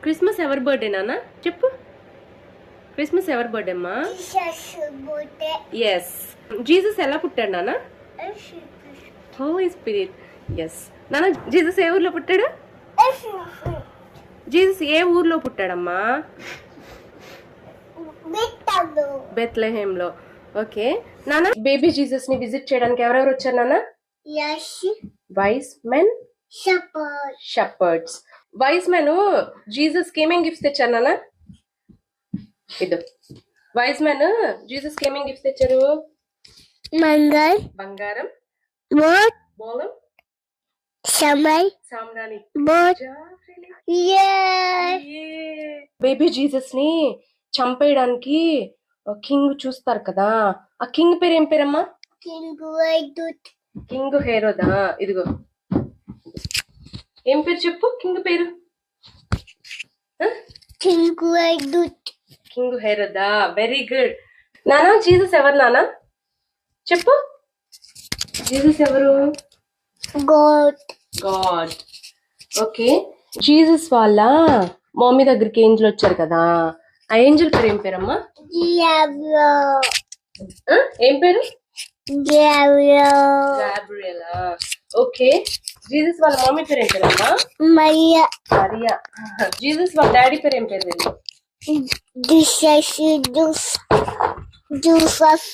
Christmas ఎవరి birthday నాన్న చెప్పు. క్రిస్మస్ ఎవరి బర్త్డే అమ్మా? ఎస్. జీసస్ ఎలా పుట్టాడు నాన్న? Holy Spirit. ఎస్ నాన్న. జీసస్ ఏ ఊర్లో పుట్టాడు? జీసస్ ఏ ఊర్లో పుట్టాడమ్మా? బెత్లెహేంలో. ఓకే నాన్న. బేబీ జీసస్ ని విజిట్ చేయడానికి ఎవరెవరు వచ్చారు నాన్న? Wise men, shepherds. Wise men Jesus కి ఏమేం గిఫ్ట్స్ తెచ్చారు నాన్న? ఇదో వైస్ మెన్ జీసస్ కి ఏమేం గిఫ్ట్స్ తెచ్చారు? బంగారం, బోలం, సామ్రాణి. బేబీ జీసస్ ని చంపేయడానికి కింగ్ చూస్తారు కదా, ఆ కింగ్ పేరు ఏం పేరమ్మా? కింగ్ హేరోదా. ఇదిగో ఏం పేరు చెప్పు కింగ్ పేరు? కింగ్ హేరోదా. వెరీ గుడ్ నానా. జీసస్ ఎవరు నానా చెప్పు? జీసస్ ఎవరు? గాడ్. ఓకే. జీసస్ వాళ్ళ మమ్మీ దగ్గరికి ఏంజల్ వచ్చారు కదా, ఆ ఏంజల్ పేరు ఏం పేరమ్మా? ఏం పేరు? గాబ్రియలా. ఓకే. జీసస్ వాళ్ళ మమ్మీ పేరు ఏం పేరమ్మా? మరియా. జీసస్ వాళ్ళ డాడీ పేరు ఏం పేరు? జూసఫ్.